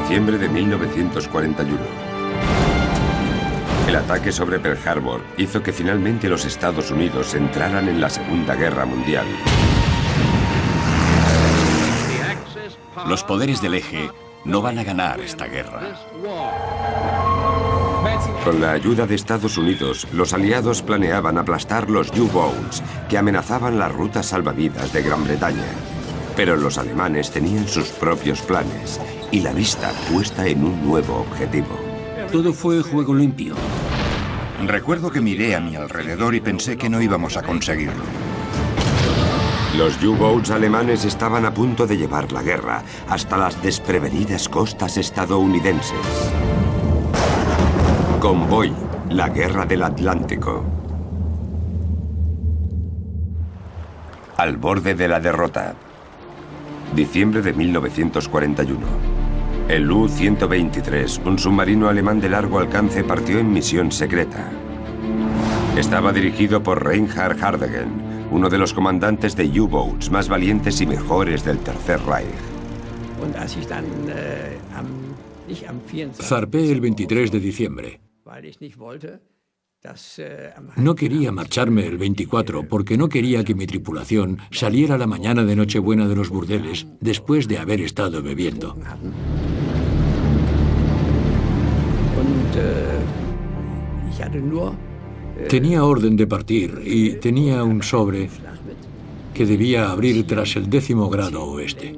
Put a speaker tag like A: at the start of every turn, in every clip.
A: Diciembre de 1941. El ataque sobre Pearl Harbor hizo que finalmente los Estados Unidos entraran en la Segunda Guerra Mundial.
B: Los poderes del eje no van a ganar esta guerra.
A: Con la ayuda de Estados Unidos, los aliados planeaban aplastar los U-Boats que amenazaban las rutas salvavidas de Gran Bretaña. Pero los alemanes tenían sus propios planes y la vista puesta en un nuevo objetivo.
C: Todo fue juego limpio.
D: Recuerdo que miré a mi alrededor y pensé que no íbamos a conseguirlo.
A: Los U-Boats alemanes estaban a punto de llevar la guerra hasta las desprevenidas costas estadounidenses. Convoy, la guerra del Atlántico. Al borde de la derrota. Diciembre de 1941. El U-123, un submarino alemán de largo alcance, partió en misión secreta. Estaba dirigido por Reinhard Hardegen, uno de los comandantes de U-Boats más valientes y mejores del Tercer Reich.
E: Zarpé el 23 de diciembre. No quería marcharme el 24 porque no quería que mi tripulación saliera la mañana de Nochebuena de los burdeles después de haber estado bebiendo. Tenía orden de partir y tenía un sobre que debía abrir tras el 10º grado oeste.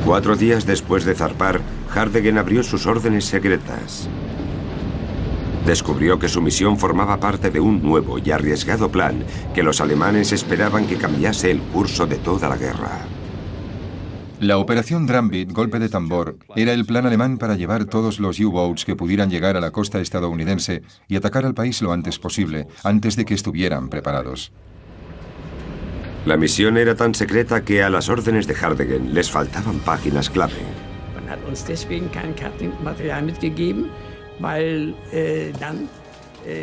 A: 4 días después de zarpar, Hardegen abrió sus órdenes secretas. Descubrió que su misión formaba parte de un nuevo y arriesgado plan que los alemanes esperaban que cambiase el curso de toda la guerra.
F: La operación Drumbeat, golpe de tambor, era el plan alemán para llevar todos los U-Boats que pudieran llegar a la costa estadounidense y atacar al país lo antes posible, antes de que estuvieran preparados.
A: La misión era tan secreta que a las órdenes de Hardegen les faltaban páginas clave.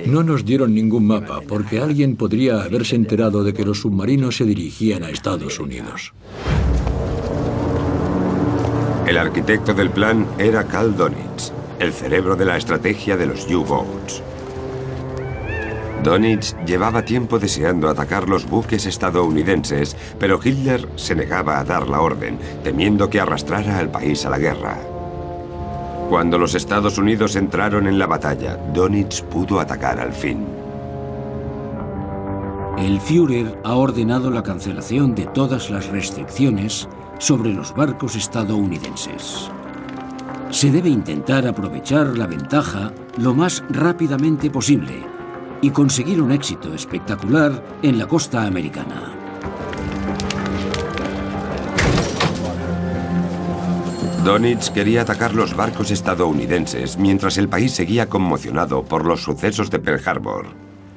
E: No nos dieron ningún mapa porque alguien podría haberse enterado de que los submarinos se dirigían a Estados Unidos.
A: El arquitecto del plan era Karl Dönitz, el cerebro de la estrategia de los U-Boats. Dönitz llevaba tiempo deseando atacar los buques estadounidenses, pero Hitler se negaba a dar la orden, temiendo que arrastrara al país a la guerra. Cuando los Estados Unidos entraron en la batalla, Dönitz pudo atacar al fin.
C: El Führer ha ordenado la cancelación de todas las restricciones sobre los barcos estadounidenses. Se debe intentar aprovechar la ventaja lo más rápidamente posible y conseguir un éxito espectacular en la costa americana.
A: Dönitz quería atacar los barcos estadounidenses mientras el país seguía conmocionado por los sucesos de Pearl Harbor.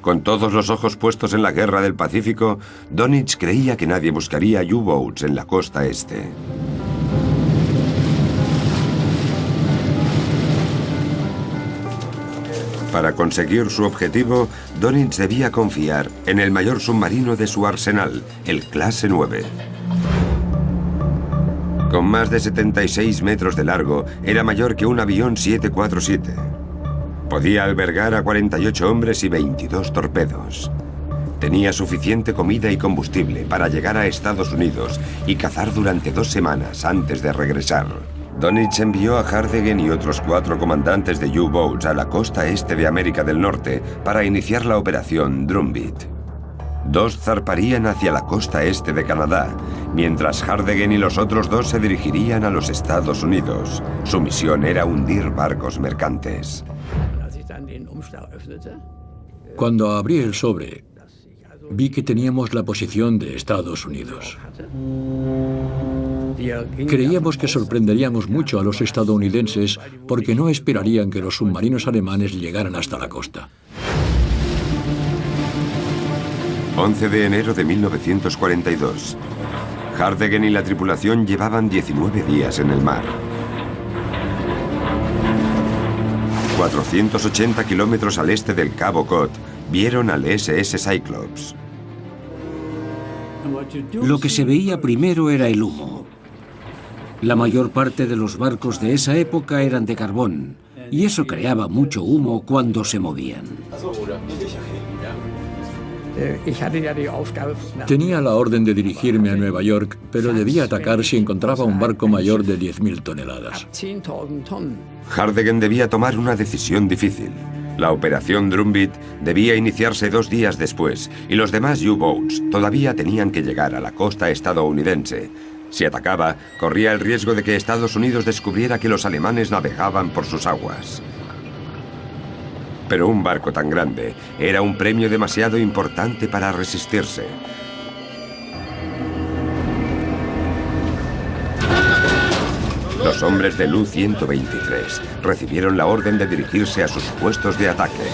A: Con todos los ojos puestos en la guerra del Pacífico, Dönitz creía que nadie buscaría U-Boats en la costa este. Para conseguir su objetivo, Dönitz debía confiar en el mayor submarino de su arsenal, el Clase 9. Con más de 76 metros de largo, era mayor que un avión 747. Podía albergar a 48 hombres y 22 torpedos. Tenía suficiente comida y combustible para llegar a Estados Unidos y cazar durante 2 semanas antes de regresar. Dönitz envió a Hardegen y otros 4 comandantes de U-Boats a la costa este de América del Norte para iniciar la operación Drumbeat. 2 zarparían hacia la costa este de Canadá, mientras Hardegen y los otros 2 se dirigirían a los Estados Unidos. Su misión era hundir barcos mercantes.
E: Cuando abrí el sobre, vi que teníamos la posición de Estados Unidos. Creíamos que sorprenderíamos mucho a los estadounidenses porque no esperarían que los submarinos alemanes llegaran hasta la costa.
A: 11 de enero de 1942. Hardegen y la tripulación llevaban 19 días en el mar. 480 kilómetros al este del Cabo Cod, vieron al SS Cyclops.
C: Lo que se veía primero era el humo. La mayor parte de los barcos de esa época eran de carbón, y eso creaba mucho humo cuando se movían.
E: Tenía la orden de dirigirme a Nueva York, pero debía atacar si encontraba un barco mayor de 10.000 toneladas.
A: Hardegen debía tomar una decisión difícil. La operación Drumbeat debía iniciarse 2 días después, y los demás U-Boats todavía tenían que llegar a la costa estadounidense. Si atacaba, corría el riesgo de que Estados Unidos descubriera que los alemanes navegaban por sus aguas. Pero un barco tan grande era un premio demasiado importante para resistirse. Los hombres del U-123 recibieron la orden de dirigirse a sus puestos de ataque.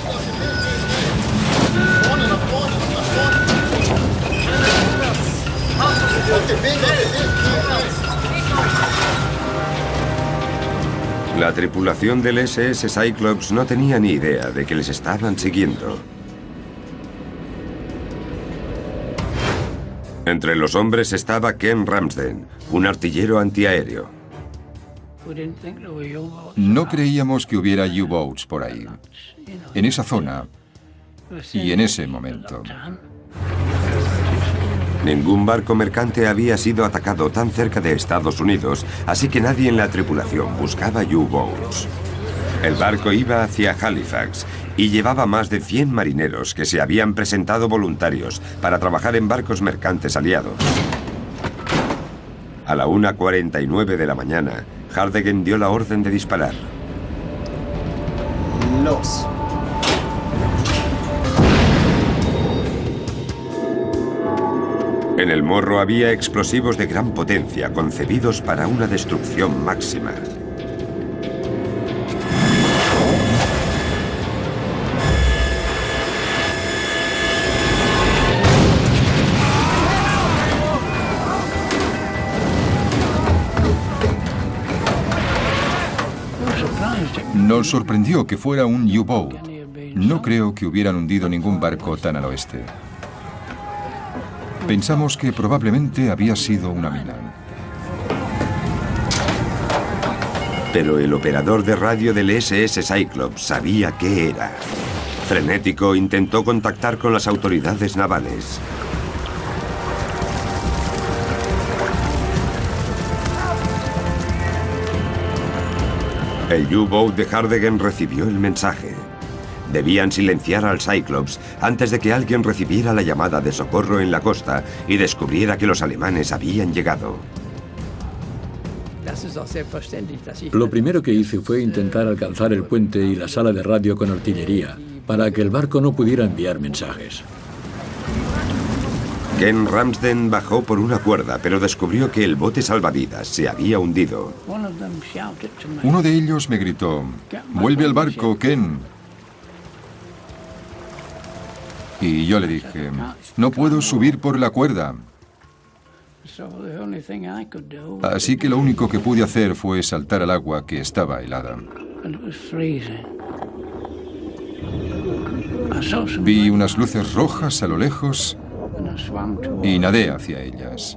A: La tripulación del SS Cyclops no tenía ni idea de que les estaban siguiendo. Entre los hombres estaba Ken Ramsden, un artillero antiaéreo.
F: No creíamos que hubiera U-Boats por ahí, en esa zona y en ese momento.
A: Ningún barco mercante había sido atacado tan cerca de Estados Unidos, así que nadie en la tripulación buscaba U-Boats. El barco iba hacia Halifax y llevaba más de 100 marineros que se habían presentado voluntarios para trabajar en barcos mercantes aliados. A la 1:49 de la mañana, Hardegen dio la orden de disparar.
G: Los.
A: En el morro había explosivos de gran potencia concebidos para una destrucción máxima.
F: Nos sorprendió que fuera un U-Boat. No creo que hubieran hundido ningún barco tan al oeste. Pensamos que probablemente había sido una mina.
A: Pero el operador de radio del SS Cyclops sabía qué era. Frenético, intentó contactar con las autoridades navales. El U-Boat de Hardegen recibió el mensaje. Debían silenciar al Cyclops antes de que alguien recibiera la llamada de socorro en la costa y descubriera que los alemanes habían llegado.
E: Lo primero que hice fue intentar alcanzar el puente y la sala de radio con artillería, para que el barco no pudiera enviar mensajes.
A: Ken Ramsden bajó por una cuerda, pero descubrió que el bote salvavidas se había hundido.
F: Uno de ellos me gritó: «¡Vuelve al barco, Ken!». Y yo le dije: «No puedo subir por la cuerda». Así que lo único que pude hacer fue saltar al agua, que estaba helada. Vi unas luces rojas a lo lejos y nadé hacia ellas.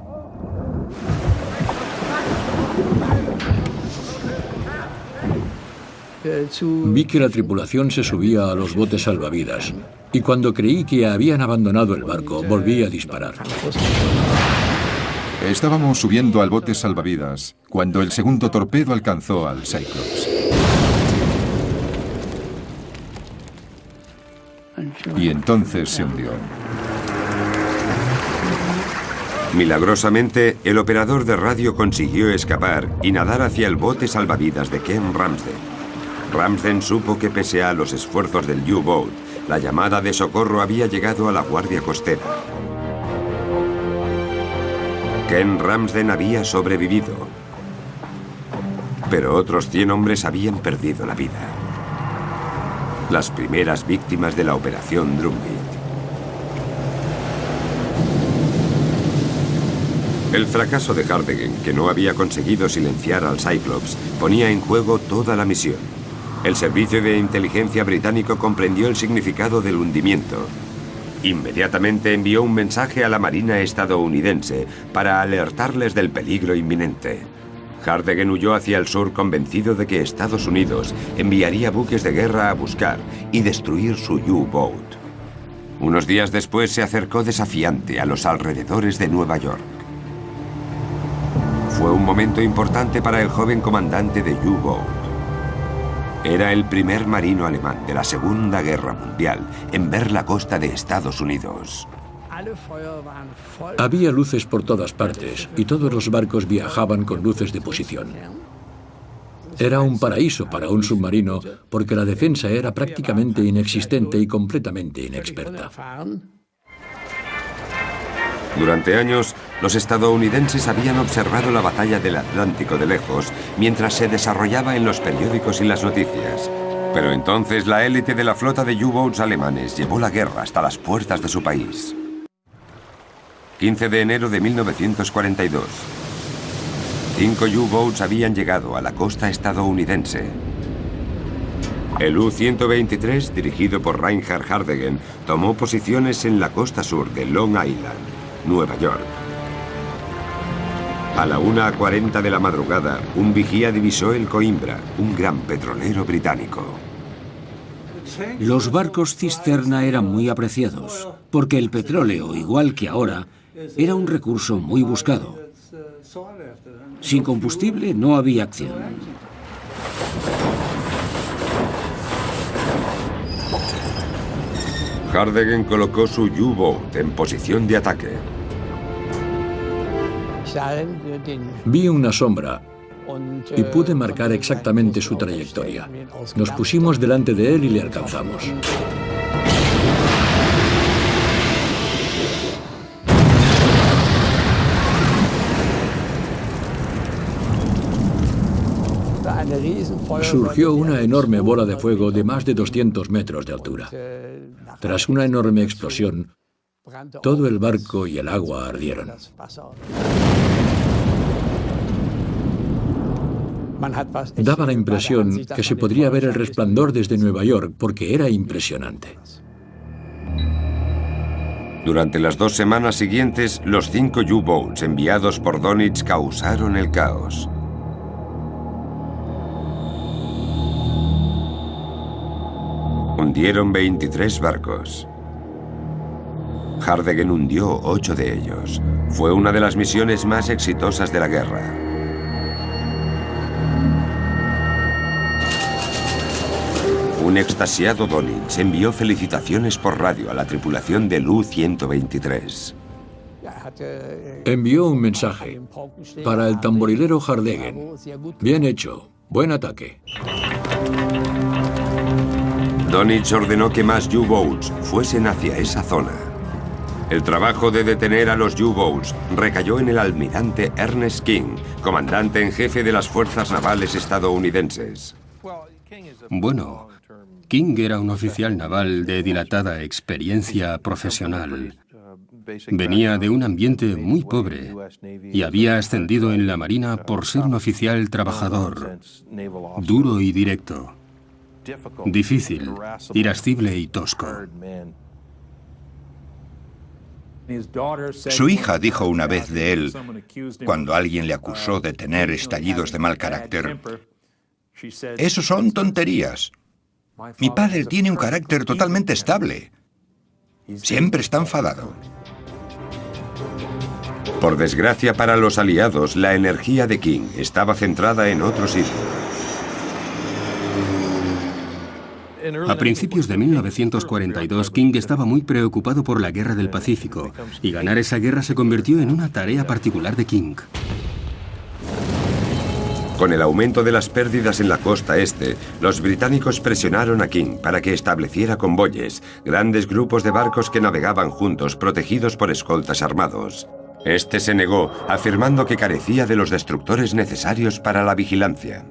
E: Vi que la tripulación se subía a los botes salvavidas, y cuando creí que habían abandonado el barco, volví a disparar.
F: Estábamos subiendo al bote salvavidas cuando el segundo torpedo alcanzó al Cyclops. Y entonces se hundió.
A: Milagrosamente, el operador de radio consiguió escapar y nadar hacia el bote salvavidas de Ken Ramsden. Ramsden supo que pese a los esfuerzos del U-Boat, la llamada de socorro había llegado a la guardia costera. Ken Ramsden había sobrevivido, pero otros 100 hombres habían perdido la vida. Las primeras víctimas de la operación Drumbeat. El fracaso de Hardegen, que no había conseguido silenciar al Cyclops, ponía en juego toda la misión. El servicio de inteligencia británico comprendió el significado del hundimiento. Inmediatamente envió un mensaje a la Marina estadounidense para alertarles del peligro inminente. Hardegen huyó hacia el sur convencido de que Estados Unidos enviaría buques de guerra a buscar y destruir su U-Boat. Unos días después se acercó desafiante a los alrededores de Nueva York. Fue un momento importante para el joven comandante de U-Boat. Era el primer marino alemán de la Segunda Guerra Mundial en ver la costa de Estados Unidos.
E: Había luces por todas partes y todos los barcos viajaban con luces de posición. Era un paraíso para un submarino porque la defensa era prácticamente inexistente y completamente inexperta.
A: Durante años, los estadounidenses habían observado la batalla del Atlántico de lejos mientras se desarrollaba en los periódicos y las noticias. Pero entonces la élite de la flota de U-Boats alemanes llevó la guerra hasta las puertas de su país. 15 de enero de 1942. 5 U-Boats habían llegado a la costa estadounidense. El U-123, dirigido por Reinhard Hardegen, tomó posiciones en la costa sur de Long Island, Nueva York. A la 1:40 de la madrugada, un vigía divisó el Coimbra, un gran petrolero británico.
C: Los barcos cisterna eran muy apreciados, porque el petróleo, igual que ahora, era un recurso muy buscado. Sin combustible no había acción.
A: Hardegen colocó su U-Boat en posición de ataque.
E: Vi una sombra y pude marcar exactamente su trayectoria. Nos pusimos delante de él y le alcanzamos. Surgió una enorme bola de fuego de más de 200 metros de altura. Tras una enorme explosión, todo el barco y el agua ardieron. Daba la impresión que se podría ver el resplandor desde Nueva York porque era impresionante.
A: Durante las 2 semanas siguientes, los 5 U-Boats enviados por Dönitz causaron el caos. Hundieron 23 barcos. Hardegen hundió 8 de ellos. Fue una de las misiones más exitosas de la guerra. Un extasiado Dönitz envió felicitaciones por radio a la tripulación del U-123.
E: Envió un mensaje para el tamborilero Hardegen. Bien hecho, buen ataque.
A: Dönitz ordenó que más U-Boats fuesen hacia esa zona. El trabajo de detener a los U-Boats recayó en el almirante Ernest King, comandante en jefe de las fuerzas navales estadounidenses.
G: Bueno, King era un oficial naval de dilatada experiencia profesional. Venía de un ambiente muy pobre y había ascendido en la Marina por ser un oficial trabajador, duro y directo. Difícil, irascible y tosco.
D: Su hija dijo una vez de él, cuando alguien le acusó de tener estallidos de mal carácter: «Eso son tonterías. Mi padre tiene un carácter totalmente estable. Siempre está enfadado».
A: Por desgracia para los aliados, la energía de King estaba centrada en otro sitio.
G: A principios de 1942, King estaba muy preocupado por la Guerra del Pacífico, y ganar esa guerra se convirtió en una tarea particular de King.
A: Con el aumento de las pérdidas en la costa este, los británicos presionaron a King para que estableciera convoyes, grandes grupos de barcos que navegaban juntos, protegidos por escoltas armados. Este se negó, afirmando que carecía de los destructores necesarios para la vigilancia.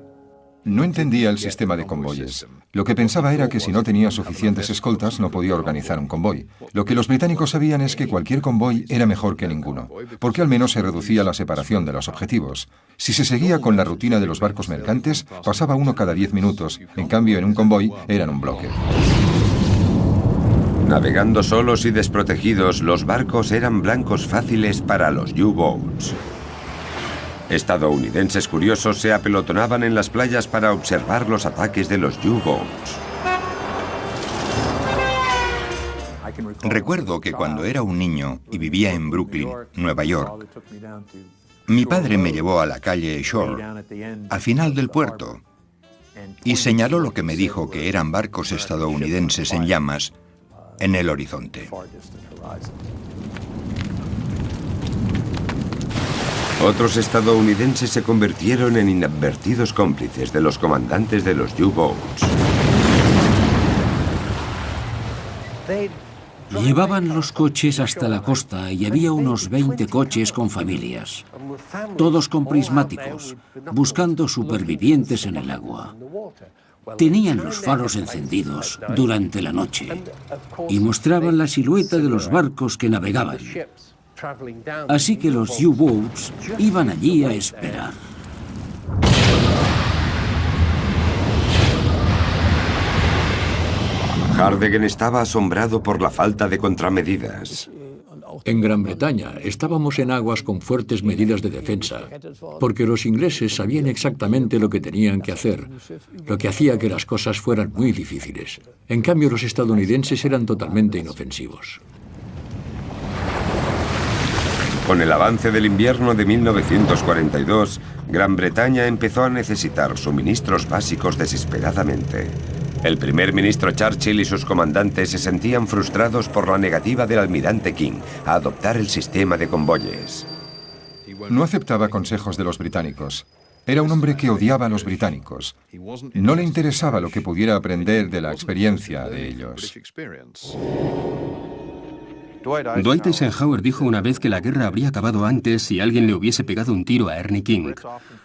F: No entendía el sistema de convoyes. Lo que pensaba era que si no tenía suficientes escoltas no podía organizar un convoy. Lo que los británicos sabían es que cualquier convoy era mejor que ninguno, porque al menos se reducía la separación de los objetivos. Si se seguía con la rutina de los barcos mercantes, pasaba uno cada 10 minutos. En cambio, en un convoy eran un bloque.
A: Navegando solos y desprotegidos, los barcos eran blancos fáciles para los U-Boats. Estadounidenses curiosos se apelotonaban en las playas para observar los ataques de los U-Boats.
D: Recuerdo que cuando era un niño y vivía en Brooklyn, Nueva York, mi padre me llevó a la calle Shore, al final del puerto, y señaló lo que me dijo que eran barcos estadounidenses en llamas en el horizonte.
A: Otros estadounidenses se convirtieron en inadvertidos cómplices de los comandantes de los U-Boats.
C: Llevaban los coches hasta la costa y había unos 20 coches con familias, todos con prismáticos, buscando supervivientes en el agua. Tenían los faros encendidos durante la noche y mostraban la silueta de los barcos que navegaban. Así que los U-Boats iban allí a esperar.
A: Hardegen estaba asombrado por la falta de contramedidas.
E: En Gran Bretaña estábamos en aguas con fuertes medidas de defensa, porque los ingleses sabían exactamente lo que tenían que hacer, lo que hacía que las cosas fueran muy difíciles. En cambio, los estadounidenses eran totalmente inofensivos.
A: Con el avance del invierno de 1942, Gran Bretaña empezó a necesitar suministros básicos desesperadamente. El primer ministro Churchill y sus comandantes se sentían frustrados por la negativa del almirante King a adoptar el sistema de convoyes.
F: No aceptaba consejos de los británicos. Era un hombre que odiaba a los británicos. No le interesaba lo que pudiera aprender de la experiencia de ellos.
G: Dwight Eisenhower dijo una vez que la guerra habría acabado antes si alguien le hubiese pegado un tiro a Ernie King.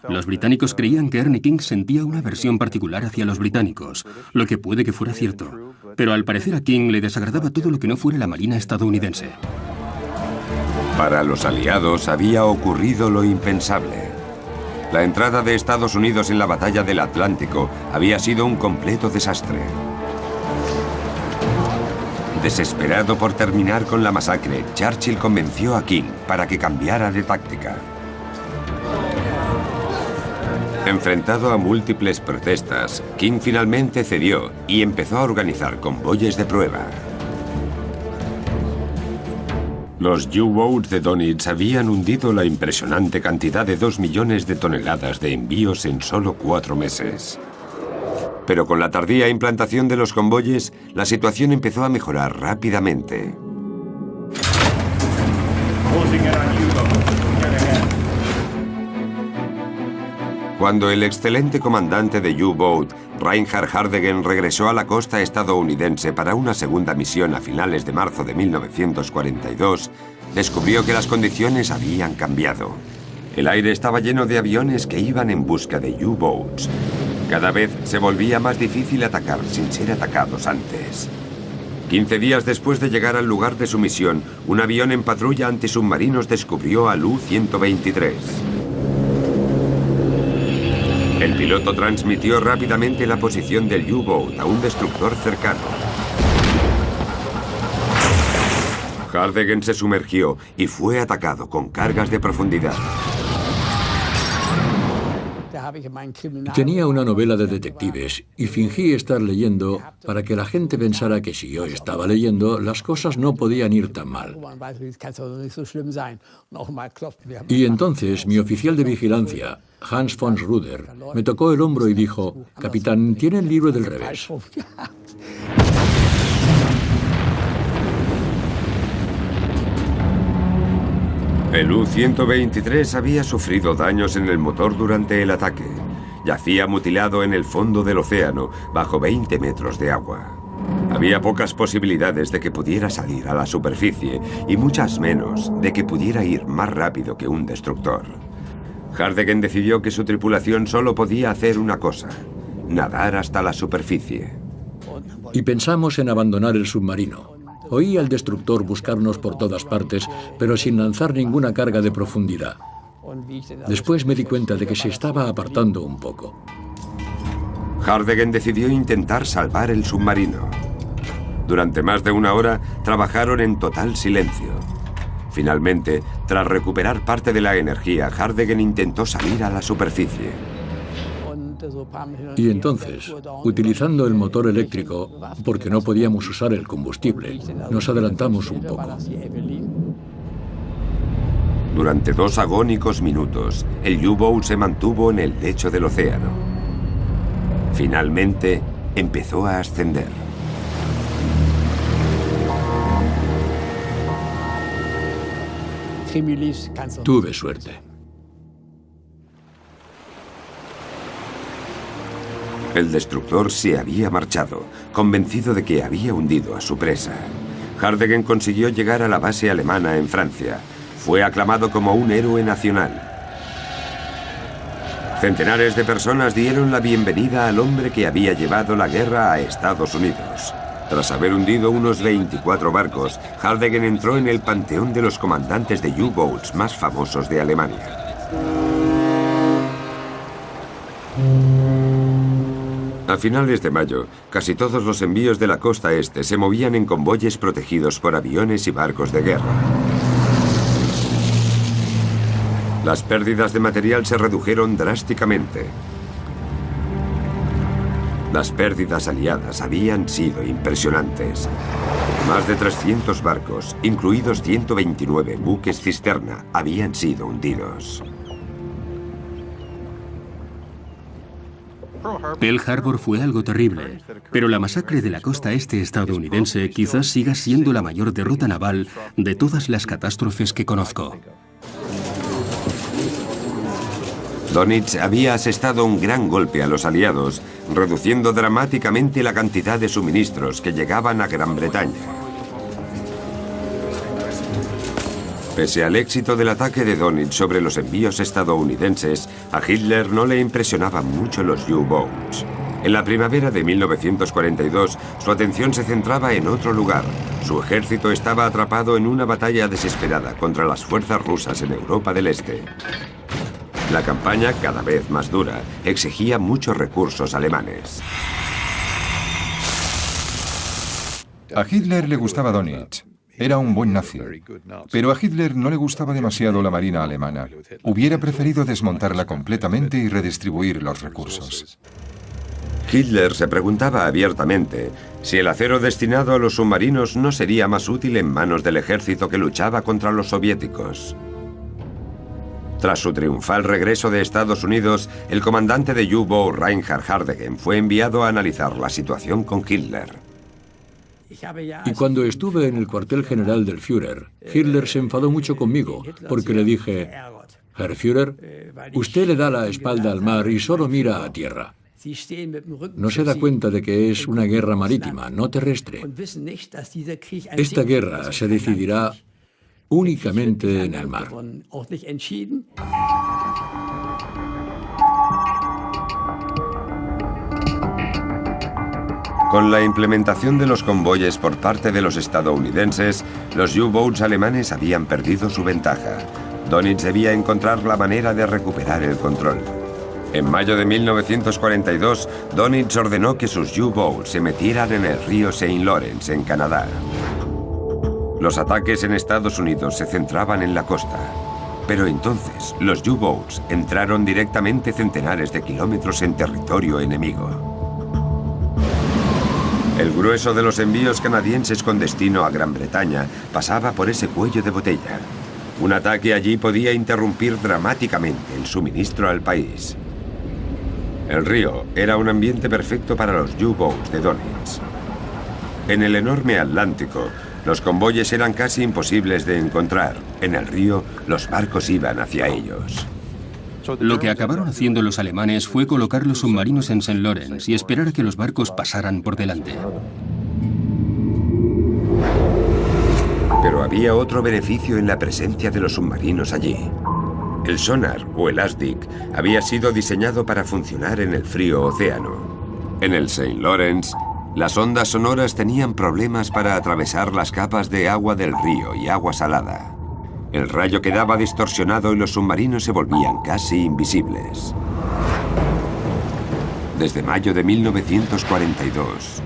G: Los británicos creían que Ernie King sentía una aversión particular hacia los británicos, lo que puede que fuera cierto. Pero al parecer a King le desagradaba todo lo que no fuera la marina estadounidense.
A: Para los aliados había ocurrido lo impensable. La entrada de Estados Unidos en la batalla del Atlántico había sido un completo desastre. Desesperado por terminar con la masacre, Churchill convenció a King para que cambiara de táctica. Enfrentado a múltiples protestas, King finalmente cedió y empezó a organizar convoyes de prueba. Los U-Boats de Donitz habían hundido la impresionante cantidad de 2 millones de toneladas de envíos en solo 4 meses. Pero con la tardía implantación de los convoyes, la situación empezó a mejorar rápidamente. Cuando el excelente comandante de U-Boat, Reinhard Hardegen, regresó a la costa estadounidense para una segunda misión a finales de marzo de 1942, descubrió que las condiciones habían cambiado. El aire estaba lleno de aviones que iban en busca de U-Boats. Cada vez se volvía más difícil atacar sin ser atacados antes. 15 días después de llegar al lugar de su misión, un avión en patrulla antisubmarinos descubrió al U-123. El piloto transmitió rápidamente la posición del U-Boat a un destructor cercano. Hardegen se sumergió y fue atacado con cargas de profundidad.
E: Tenía una novela de detectives y fingí estar leyendo para que la gente pensara que si yo estaba leyendo, las cosas no podían ir tan mal. Y entonces mi oficial de vigilancia, Hans von Ruder, me tocó el hombro y dijo: «Capitán, tiene el libro del revés».
A: El U-123 había sufrido daños en el motor durante el ataque. Yacía mutilado en el fondo del océano, bajo 20 metros de agua. Había pocas posibilidades de que pudiera salir a la superficie y muchas menos de que pudiera ir más rápido que un destructor. Hardegen decidió que su tripulación solo podía hacer una cosa: nadar hasta la superficie.
E: Y pensamos en abandonar el submarino. Oí al destructor buscarnos por todas partes, pero sin lanzar ninguna carga de profundidad. Después me di cuenta de que se estaba apartando un poco.
A: Hardegen decidió intentar salvar el submarino. Durante más de una hora trabajaron en total silencio. Finalmente, tras recuperar parte de la energía, Hardegen intentó salir a la superficie.
E: Y entonces, utilizando el motor eléctrico, porque no podíamos usar el combustible, nos adelantamos un poco.
A: Durante 2 agónicos minutos, el U-Boat se mantuvo en el lecho del océano. Finalmente, empezó a ascender.
E: Tuve suerte.
A: El destructor se había marchado, convencido de que había hundido a su presa. Hardegen consiguió llegar a la base alemana en Francia. Fue aclamado como un héroe nacional. Centenares de personas dieron la bienvenida al hombre que había llevado la guerra a Estados Unidos. Tras haber hundido unos 24 barcos, Hardegen entró en el panteón de los comandantes de U-Boats más famosos de Alemania. A finales de mayo, casi todos los envíos de la costa este se movían en convoyes protegidos por aviones y barcos de guerra. Las pérdidas de material se redujeron drásticamente. Las pérdidas aliadas habían sido impresionantes. Más de 300 barcos, incluidos 129 buques cisterna, habían sido hundidos.
G: Pearl Harbor fue algo terrible, pero la masacre de la costa este estadounidense quizás siga siendo la mayor derrota naval de todas las catástrofes que conozco.
A: Dönitz había asestado un gran golpe a los aliados, reduciendo dramáticamente la cantidad de suministros que llegaban a Gran Bretaña. Pese al éxito del ataque de Dönitz sobre los envíos estadounidenses, a Hitler no le impresionaban mucho los U-Boats. En la primavera de 1942, su atención se centraba en otro lugar. Su ejército estaba atrapado en una batalla desesperada contra las fuerzas rusas en Europa del Este. La campaña, cada vez más dura, exigía muchos recursos alemanes.
F: A Hitler le gustaba Dönitz. Era un buen nazi. Pero a Hitler no le gustaba demasiado la marina alemana. Hubiera preferido desmontarla completamente y redistribuir los recursos.
A: Hitler se preguntaba abiertamente si el acero destinado a los submarinos no sería más útil en manos del ejército que luchaba contra los soviéticos. Tras su triunfal regreso de Estados Unidos, el comandante de U-Boat Reinhard Hardegen fue enviado a analizar la situación con Hitler.
E: Y cuando estuve en el cuartel general del Führer, Hitler se enfadó mucho conmigo, porque le dije: Herr Führer, usted le da la espalda al mar y solo mira a tierra. No se da cuenta de que es una guerra marítima, no terrestre. Esta guerra se decidirá únicamente en el mar.
A: Con la implementación de los convoyes por parte de los estadounidenses, los U-Boats alemanes habían perdido su ventaja. Dönitz debía encontrar la manera de recuperar el control. En mayo de 1942, Dönitz ordenó que sus U-Boats se metieran en el río St. Lawrence, en Canadá. Los ataques en Estados Unidos se centraban en la costa. Pero entonces, los U-Boats entraron directamente centenares de kilómetros en territorio enemigo. El grueso de los envíos canadienses con destino a Gran Bretaña pasaba por ese cuello de botella. Un ataque allí podía interrumpir dramáticamente el suministro al país. El río era un ambiente perfecto para los U-Boats de Dönitz. En el enorme Atlántico, los convoyes eran casi imposibles de encontrar. En el río, los barcos iban hacia ellos.
G: Lo que acabaron haciendo los alemanes fue colocar los submarinos en St. Lawrence y esperar a que los barcos pasaran por delante.
A: Pero había otro beneficio en la presencia de los submarinos allí. El sonar, o el ASDIC, había sido diseñado para funcionar en el frío océano. En el St. Lawrence, las ondas sonoras tenían problemas para atravesar las capas de agua del río y agua salada. El rayo quedaba distorsionado y los submarinos se volvían casi invisibles. Desde mayo de 1942,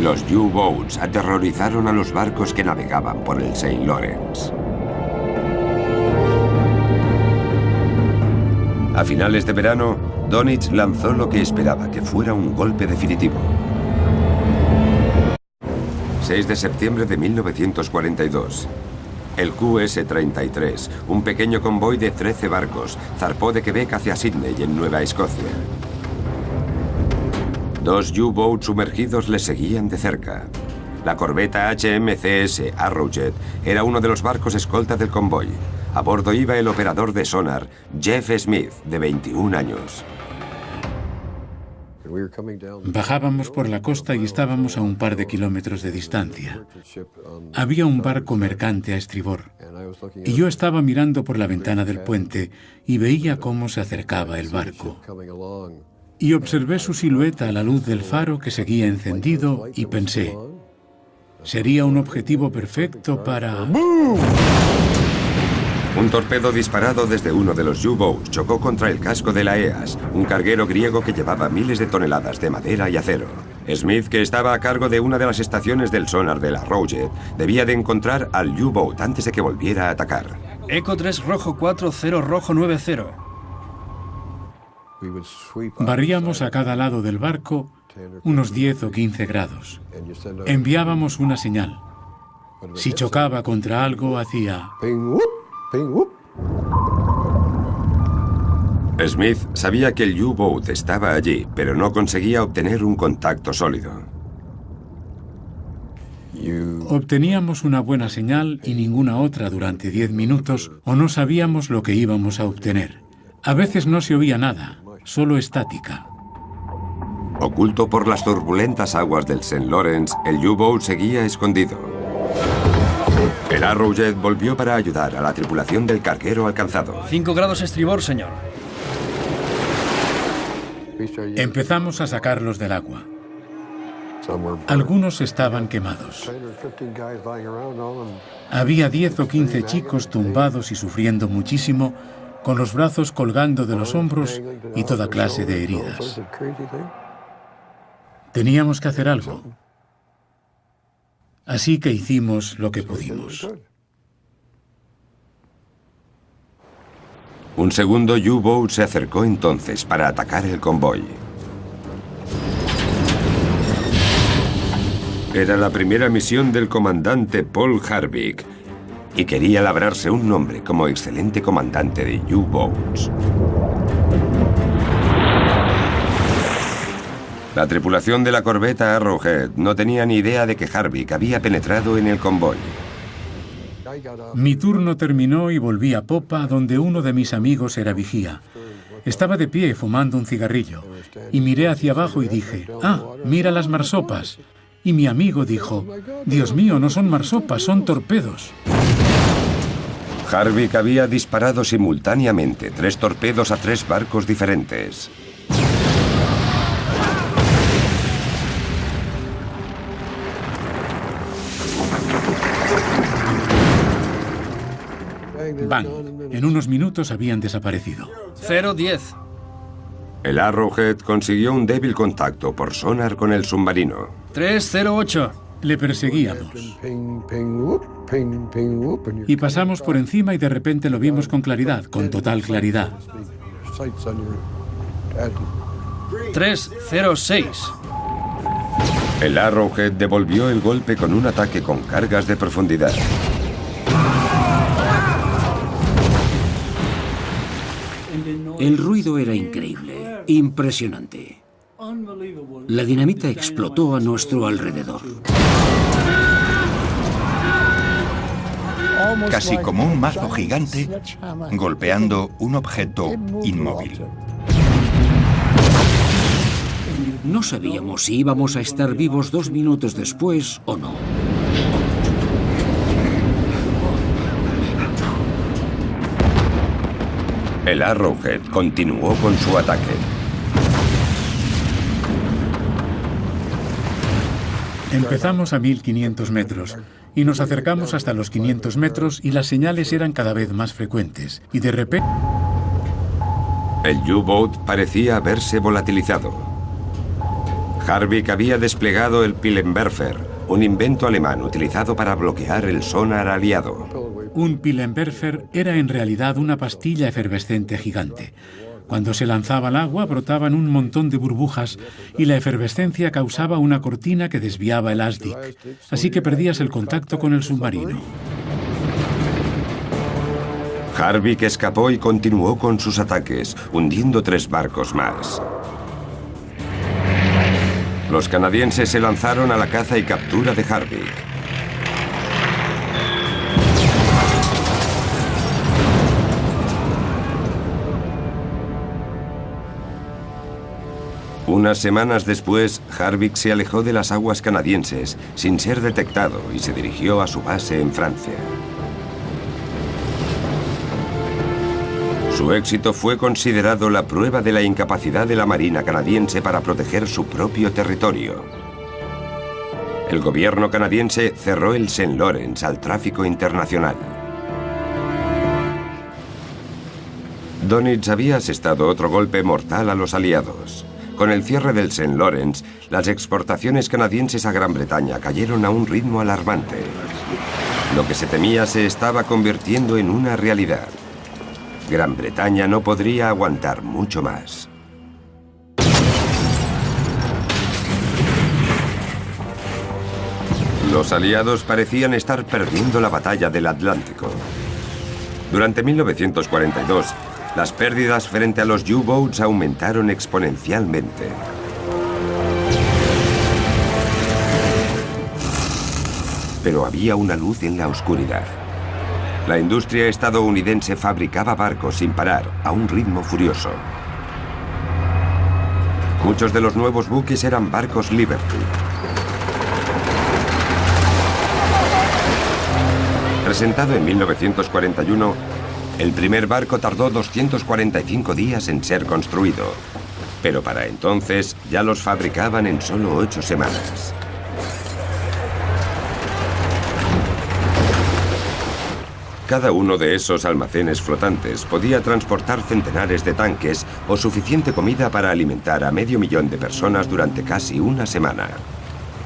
A: Los U-Boats aterrorizaron a los barcos que navegaban por el St. Lawrence. A finales de verano, Donitz lanzó lo que esperaba que fuera un golpe definitivo. 6 de septiembre de 1942. El QS-33, un pequeño convoy de 13 barcos, zarpó de Quebec hacia Sydney, en Nueva Escocia. 2 U-Boats sumergidos le seguían de cerca. La corbeta HMCS Arrowhead era uno de los barcos escolta del convoy. A bordo iba el operador de sonar, Jeff Smith, de 21 años.
H: Bajábamos por la costa y estábamos a un par de kilómetros de distancia. Había un barco mercante a estribor, y yo estaba mirando por la ventana del puente y veía cómo se acercaba el barco. Y observé su silueta a la luz del faro que seguía encendido y pensé, sería un objetivo perfecto para...
A: Un torpedo disparado desde uno de los U-Boats chocó contra el casco de la EAS, un carguero griego que llevaba miles de toneladas de madera y acero. Smith, que estaba a cargo de una de las estaciones del sonar de la Arrowhead, debía de encontrar al U-Boat antes de que volviera a atacar.
I: Eco 3 rojo 4, 0 rojo 9, 0.
H: Barríamos a cada lado del barco unos 10 o 15 grados. Enviábamos una señal. Si chocaba contra algo, hacía...
A: Smith sabía que el U-Boat estaba allí, pero no conseguía obtener un contacto sólido.
H: Obteníamos una buena señal y ninguna otra durante 10 minutos o no sabíamos lo que íbamos a obtener. A veces no se oía nada, solo estática.
A: Oculto por las turbulentas aguas del St. Lawrence, el U-Boat seguía escondido. El Arrowhead volvió para ayudar a la tripulación del carguero alcanzado.
I: 5 grados estribor, señor.
H: Empezamos a sacarlos del agua. Algunos estaban quemados. Había 10 o 15 chicos tumbados y sufriendo muchísimo, con los brazos colgando de los hombros y toda clase de heridas. Teníamos que hacer algo. Así que hicimos lo que pudimos.
A: Un segundo U-Boat se acercó entonces para atacar el convoy. Era la primera misión del comandante Paul Harvick y quería labrarse un nombre como excelente comandante de U-Boats. La tripulación de la corbeta Arrowhead no tenía ni idea de que Harvick había penetrado en el convoy.
H: Mi turno terminó y volví a popa, donde uno de mis amigos era vigía. Estaba de pie fumando un cigarrillo y miré hacia abajo y dije, «Ah, mira las marsopas». Y mi amigo dijo, «Dios mío, no son marsopas, son torpedos».
A: Harvick había disparado simultáneamente 3 torpedos a 3 barcos diferentes.
H: ¡Bang! En unos minutos habían desaparecido.
I: 0-10.
A: El Arrowhead consiguió un débil contacto por sonar con el submarino.
I: 3-0-8.
H: Le perseguíamos. Y pasamos por encima y de repente lo vimos con claridad, con total claridad.
I: 3-0-6.
A: El Arrowhead devolvió el golpe con un ataque con cargas de profundidad.
C: El ruido era increíble, impresionante. La dinamita explotó a nuestro alrededor.
D: Casi como un mazo gigante golpeando un objeto inmóvil.
C: No sabíamos si íbamos a estar vivos 2 minutos después o no.
A: El Arrowhead continuó con su ataque.
H: Empezamos a 1500 metros y nos acercamos hasta los 500 metros y las señales eran cada vez más frecuentes. Y de repente...
A: El U-Boat parecía haberse volatilizado. Harvick había desplegado el Pillenwerfer, un invento alemán utilizado para bloquear el sonar aliado.
H: Un Pillenwerfer era en realidad una pastilla efervescente gigante. Cuando se lanzaba al agua brotaban un montón de burbujas y la efervescencia causaba una cortina que desviaba el Asdic, así que perdías el contacto con el submarino.
A: Harvick escapó y continuó con sus ataques, hundiendo 3 barcos más. Los canadienses se lanzaron a la caza y captura de Harvick. Unas semanas después, Harvick se alejó de las aguas canadienses sin ser detectado y se dirigió a su base en Francia. Su éxito fue considerado la prueba de la incapacidad de la Marina canadiense para proteger su propio territorio. El gobierno canadiense cerró el St. Lawrence al tráfico internacional. Dönitz había asestado otro golpe mortal a los aliados. Con el cierre del St. Lawrence, las exportaciones canadienses a Gran Bretaña cayeron a un ritmo alarmante. Lo que se temía se estaba convirtiendo en una realidad. Gran Bretaña no podría aguantar mucho más. Los aliados parecían estar perdiendo la batalla del Atlántico. Durante 1942, las pérdidas frente a los U-Boats aumentaron exponencialmente. Pero había una luz en la oscuridad. La industria estadounidense fabricaba barcos sin parar, a un ritmo furioso. Muchos de los nuevos buques eran barcos Liberty. Presentado en 1941, el primer barco tardó 245 días en ser construido, pero para entonces ya los fabricaban en solo 8 semanas. Cada uno de esos almacenes flotantes podía transportar centenares de tanques o suficiente comida para alimentar a 500.000 de personas durante casi una semana.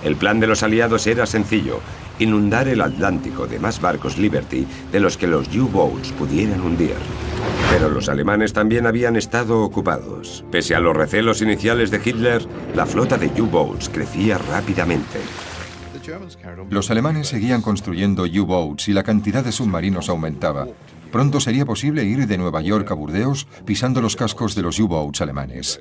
A: El plan de los aliados era sencillo: inundar el Atlántico de más barcos Liberty de los que los U-Boats pudieran hundir. Pero los alemanes también habían estado ocupados. Pese a los recelos iniciales de Hitler, la flota de U-Boats crecía rápidamente.
F: Los alemanes seguían construyendo U-Boats y la cantidad de submarinos aumentaba. Pronto sería posible ir de Nueva York a Burdeos pisando los cascos de los U-Boats alemanes.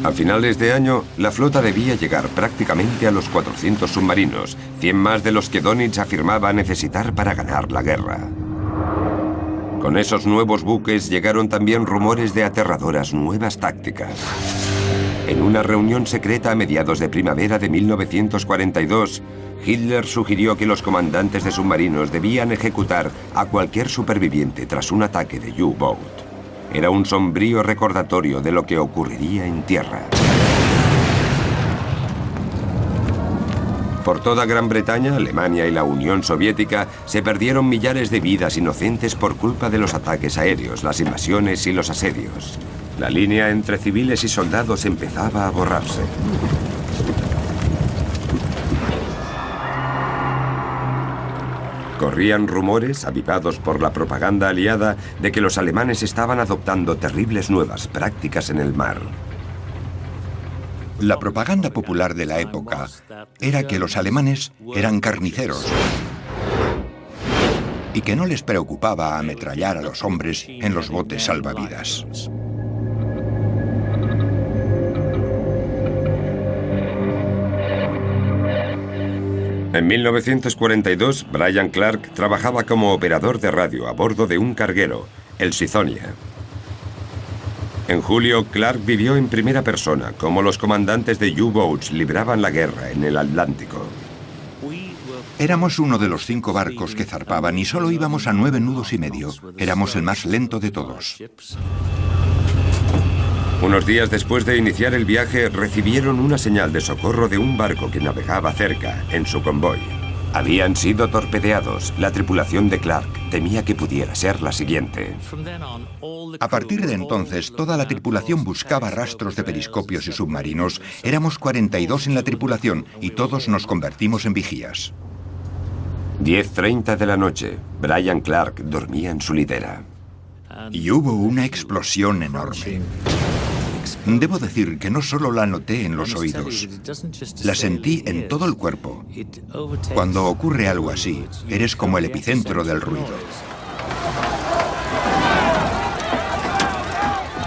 A: A finales de año, la flota debía llegar prácticamente a los 400 submarinos, 100 más de los que Dönitz afirmaba necesitar para ganar la guerra. Con esos nuevos buques llegaron también rumores de aterradoras nuevas tácticas. En una reunión secreta a mediados de primavera de 1942, Hitler sugirió que los comandantes de submarinos debían ejecutar a cualquier superviviente tras un ataque de U-Boat. Era un sombrío recordatorio de lo que ocurriría en tierra. Por toda Gran Bretaña, Alemania y la Unión Soviética se perdieron millares de vidas inocentes por culpa de los ataques aéreos, las invasiones y los asedios. La línea entre civiles y soldados empezaba a borrarse. Corrían rumores, avivados por la propaganda aliada, de que los alemanes estaban adoptando terribles nuevas prácticas en el mar.
D: La propaganda popular de la época era que los alemanes eran carniceros y que no les preocupaba ametrallar a los hombres en los botes salvavidas.
A: En 1942, Brian Clark trabajaba como operador de radio a bordo de un carguero, el Sizonia. En julio, Clark vivió en primera persona cómo los comandantes de U-Boats libraban la guerra en el Atlántico.
D: Éramos uno de los 5 barcos que zarpaban y solo íbamos a 9 nudos y medio. Éramos el más lento de todos.
A: Unos días después de iniciar el viaje, recibieron una señal de socorro de un barco que navegaba cerca, en su convoy. Habían sido torpedeados. La tripulación de Clark temía que pudiera ser la siguiente.
D: A partir de entonces, toda la tripulación buscaba rastros de periscopios y submarinos. Éramos 42 en la tripulación y todos nos convertimos en vigías.
A: 10:30 de la noche. Brian Clark dormía en su litera.
D: Y hubo una explosión enorme. Debo decir que no solo la noté en los oídos, la sentí en todo el cuerpo. Cuando ocurre algo así, eres como el epicentro del ruido.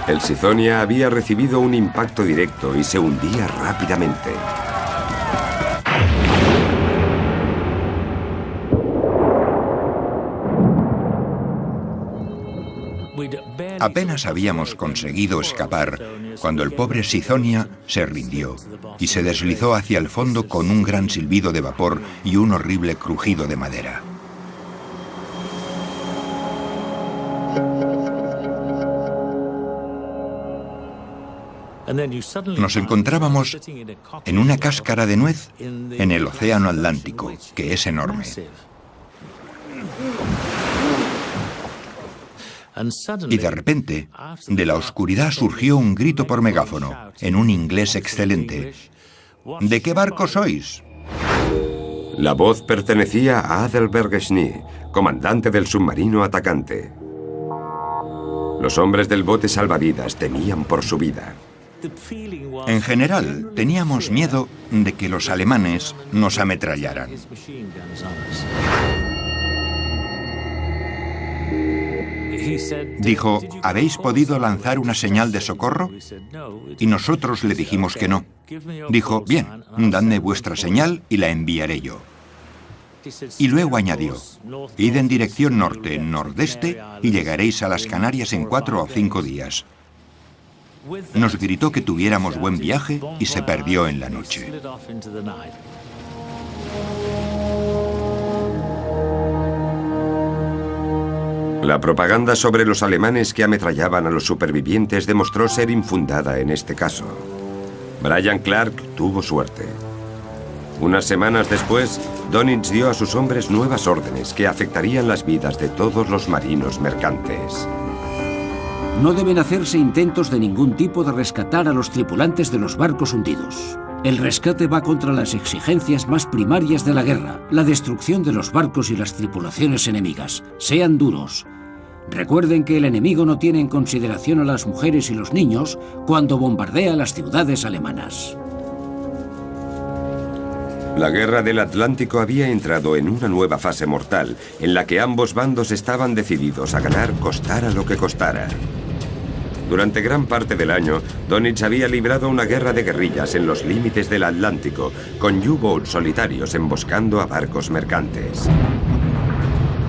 A: El Sizonia había recibido un impacto directo y se hundía rápidamente.
D: Apenas habíamos conseguido escapar cuando el pobre Sizonia se rindió y se deslizó hacia el fondo con un gran silbido de vapor y un horrible crujido de madera. Nos encontrábamos en una cáscara de nuez en el Océano Atlántico, que es enorme. Y de repente, de la oscuridad surgió un grito por megáfono, en un inglés excelente. ¿De qué barco sois?
A: La voz pertenecía a Adelberg Schnee, comandante del submarino atacante. Los hombres del bote salvavidas temían por su vida.
D: En general, teníamos miedo de que los alemanes nos ametrallaran. Dijo, ¿habéis podido lanzar una señal de socorro? Y nosotros le dijimos que no. Dijo, bien, dadme vuestra señal y la enviaré yo. Y luego añadió, id en dirección norte-nordeste y llegaréis a las Canarias en 4 o 5 días. Nos gritó que tuviéramos buen viaje y se perdió en la noche.
A: La propaganda sobre los alemanes que ametrallaban a los supervivientes demostró ser infundada en este caso. Brian Clark tuvo suerte. Unas semanas después, Dönitz dio a sus hombres nuevas órdenes que afectarían las vidas de todos los marinos mercantes.
C: No deben hacerse intentos de ningún tipo de rescatar a los tripulantes de los barcos hundidos. El rescate va contra las exigencias más primarias de la guerra, la destrucción de los barcos y las tripulaciones enemigas. Sean duros. Recuerden que el enemigo no tiene en consideración a las mujeres y los niños cuando bombardea las ciudades alemanas.
A: La guerra del Atlántico había entrado en una nueva fase mortal, en la que ambos bandos estaban decididos a ganar costara lo que costara. Durante gran parte del año, Dönitz había librado una guerra de guerrillas en los límites del Atlántico, con U-boats solitarios emboscando a barcos mercantes.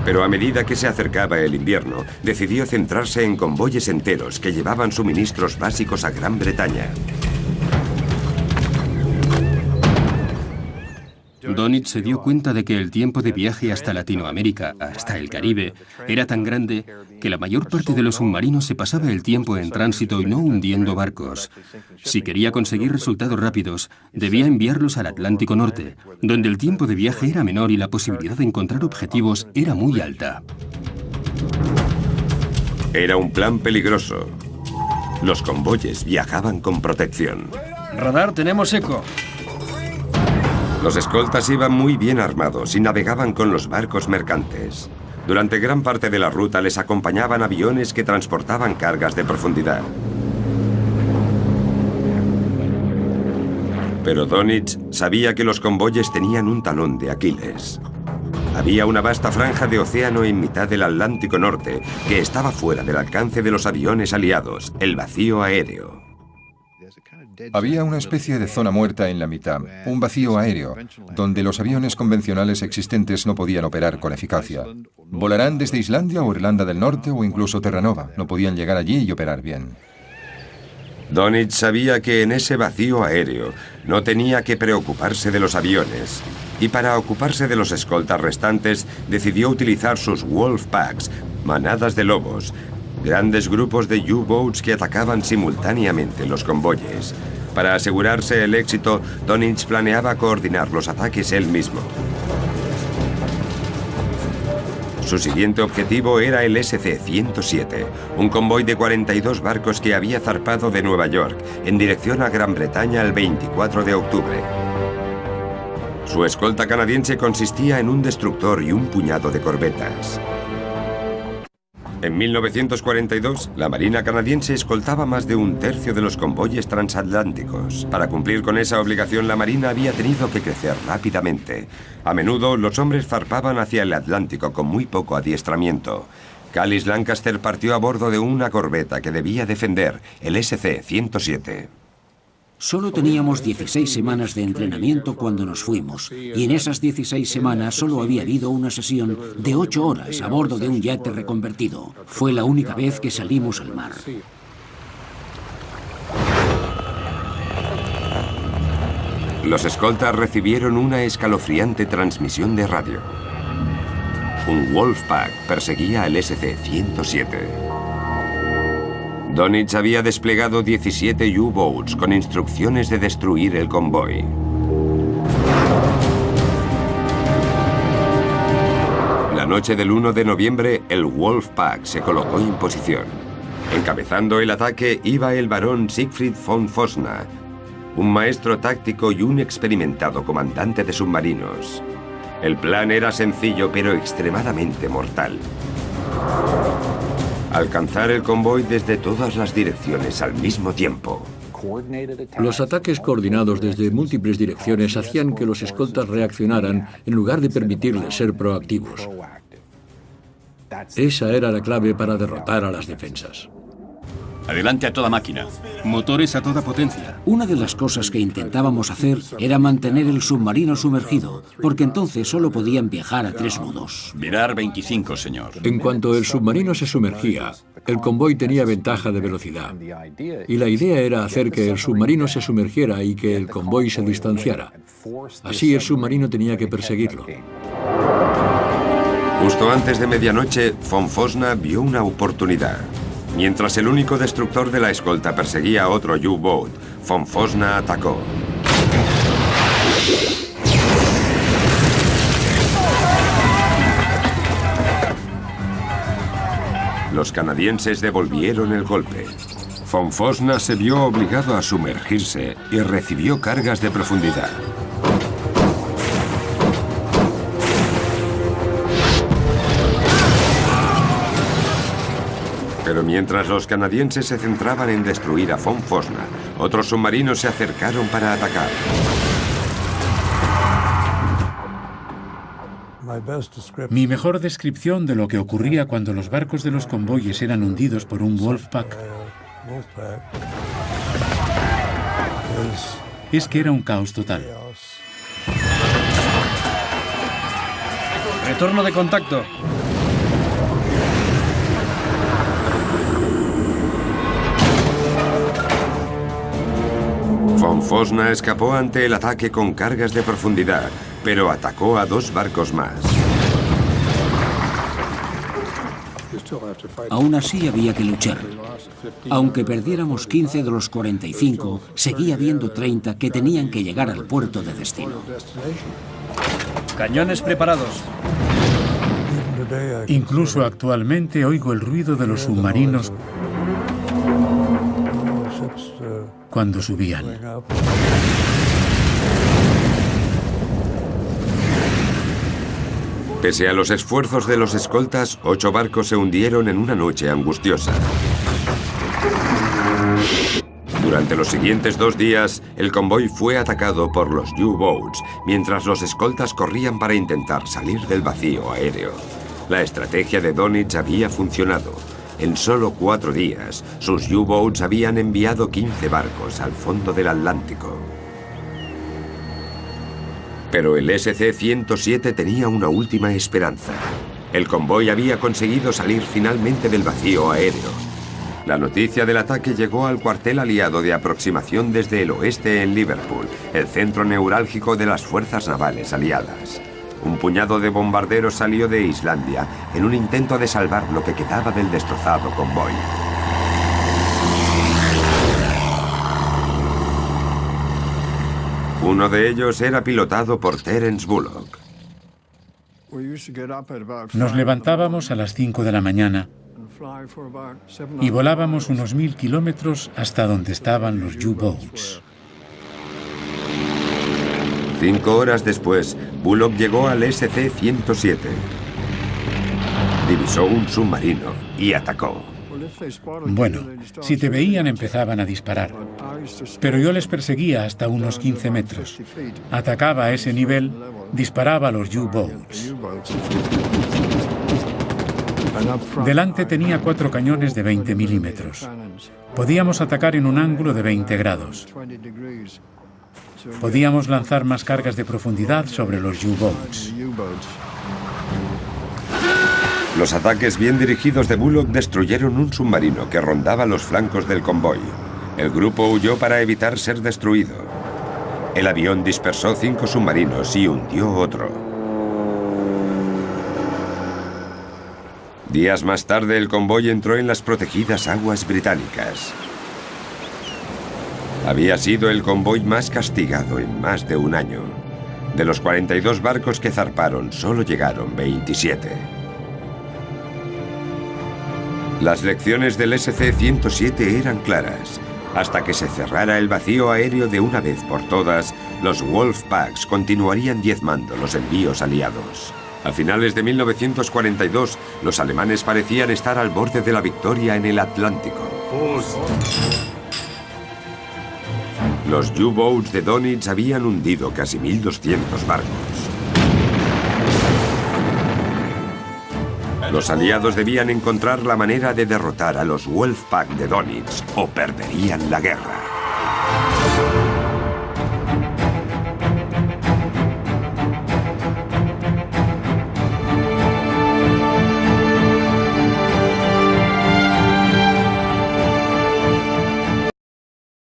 A: Pero a medida que se acercaba el invierno, decidió centrarse en convoyes enteros que llevaban suministros básicos a Gran Bretaña.
G: Dönitz se dio cuenta de que el tiempo de viaje hasta Latinoamérica, hasta el Caribe, era tan grande que la mayor parte de los submarinos se pasaba el tiempo en tránsito y no hundiendo barcos. Si quería conseguir resultados rápidos, debía enviarlos al Atlántico Norte, donde el tiempo de viaje era menor y la posibilidad de encontrar objetivos era muy alta.
A: Era un plan peligroso. Los convoyes viajaban con protección.
I: Radar, tenemos eco.
A: Los escoltas iban muy bien armados y navegaban con los barcos mercantes. Durante gran parte de la ruta les acompañaban aviones que transportaban cargas de profundidad. Pero Dönitz sabía que los convoyes tenían un talón de Aquiles. Había una vasta franja de océano en mitad del Atlántico Norte que estaba fuera del alcance de los aviones aliados, el vacío aéreo.
F: Había una especie de zona muerta en la mitad, un vacío aéreo, donde los aviones convencionales existentes no podían operar con eficacia. Volarán desde Islandia o Irlanda del Norte o incluso Terranova. No podían llegar allí y operar bien.
A: Dönitz sabía que en ese vacío aéreo no tenía que preocuparse de los aviones. Y para ocuparse de los escoltas restantes, decidió utilizar sus Wolfpacks, manadas de lobos, grandes grupos de U-boats que atacaban simultáneamente los convoyes. Para asegurarse el éxito, Dönitz planeaba coordinar los ataques él mismo. Su siguiente objetivo era el SC-107, un convoy de 42 barcos que había zarpado de Nueva York en dirección a Gran Bretaña el 24 de octubre. Su escolta canadiense consistía en un destructor y un puñado de corbetas. En 1942, la Marina canadiense escoltaba más de un tercio de los convoyes transatlánticos. Para cumplir con esa obligación, la Marina había tenido que crecer rápidamente. A menudo, los hombres zarpaban hacia el Atlántico con muy poco adiestramiento. Callis Lancaster partió a bordo de una corbeta que debía defender, el SC-107.
C: Solo teníamos 16 semanas de entrenamiento cuando nos fuimos, y en esas 16 semanas solo había habido una sesión de 8 horas a bordo de un yate reconvertido. Fue la única vez que salimos al mar.
A: Los escoltas recibieron una escalofriante transmisión de radio. Un Wolfpack perseguía al SC-107. Donitz había desplegado 17 U-Boats con instrucciones de destruir el convoy. La noche del 1 de noviembre, el Wolfpack se colocó en posición. Encabezando el ataque iba el barón Siegfried von Fosna, un maestro táctico y un experimentado comandante de submarinos. El plan era sencillo, pero extremadamente mortal. Alcanzar el convoy desde todas las direcciones al mismo tiempo.
E: Los ataques coordinados desde múltiples direcciones hacían que los escoltas reaccionaran en lugar de permitirles ser proactivos. Esa era la clave para derrotar a las defensas.
B: Adelante a toda máquina.
G: Motores a toda potencia.
C: Una de las cosas que intentábamos hacer era mantener el submarino sumergido, porque entonces solo podían viajar a 3 nudos.
B: Virar 25, señor.
E: En cuanto el submarino se sumergía, el convoy tenía ventaja de velocidad. Y la idea era hacer que el submarino se sumergiera y que el convoy se distanciara. Así el submarino tenía que perseguirlo.
A: Justo antes de medianoche, von Fosna vio una oportunidad. Mientras el único destructor de la escolta perseguía a otro U-Boat, von Fosna atacó. Los canadienses devolvieron el golpe. Von Fosna se vio obligado a sumergirse y recibió cargas de profundidad. Pero mientras los canadienses se centraban en destruir a von Fosna, otros submarinos se acercaron para atacar.
H: Mi mejor descripción de lo que ocurría cuando los barcos de los convoyes eran hundidos por un Wolfpack es que era un caos total.
I: Retorno de contacto.
A: Von Fosna escapó ante el ataque con cargas de profundidad, pero atacó a 2 barcos más.
C: Aún así había que luchar. Aunque perdiéramos 15 de los 45, seguía habiendo 30 que tenían que llegar al puerto de destino.
I: Cañones preparados.
H: Incluso actualmente oigo el ruido de los submarinos cuando subían.
A: Pese a los esfuerzos de los escoltas, 8 barcos se hundieron en una noche angustiosa. Durante los siguientes 2 días, el convoy fue atacado por los U-Boats, mientras los escoltas corrían para intentar salir del vacío aéreo. La estrategia de Donitz había funcionado. En solo 4 días, sus U-Boats habían enviado 15 barcos al fondo del Atlántico. Pero el SC-107 tenía una última esperanza. El convoy había conseguido salir finalmente del vacío aéreo. La noticia del ataque llegó al cuartel aliado de aproximación desde el oeste en Liverpool, el centro neurálgico de las fuerzas navales aliadas. Un puñado de bombarderos salió de Islandia en un intento de salvar lo que quedaba del destrozado convoy. Uno de ellos era pilotado por Terence Bullock.
H: Nos levantábamos a las 5 de la mañana y volábamos unos 1000 kilómetros hasta donde estaban los U-Boats.
A: 5 horas después, Bullock llegó al SC-107. Divisó un submarino y atacó.
H: Bueno, si te veían empezaban a disparar, pero yo les perseguía hasta unos 15 metros. Atacaba a ese nivel, disparaba a los U-Boats. Delante tenía 4 cañones de 20 milímetros. Podíamos atacar en un ángulo de 20 grados. Podíamos lanzar más cargas de profundidad sobre los U-Boats.
A: Los ataques bien dirigidos de Bullock destruyeron un submarino que rondaba los flancos del convoy. El grupo huyó para evitar ser destruido. El avión dispersó 5 submarinos y hundió otro. Días más tarde, el convoy entró en las protegidas aguas británicas. Había sido el convoy más castigado en más de un año. De los 42 barcos que zarparon, solo llegaron 27. Las lecciones del SC-107 eran claras. Hasta que se cerrara el vacío aéreo de una vez por todas, los Wolfpacks continuarían diezmando los envíos aliados. A finales de 1942, los alemanes parecían estar al borde de la victoria en el Atlántico. Los U-Boats de Donitz habían hundido casi 1.200 barcos. Los aliados debían encontrar la manera de derrotar a los Wolfpack de Donitz o perderían la guerra.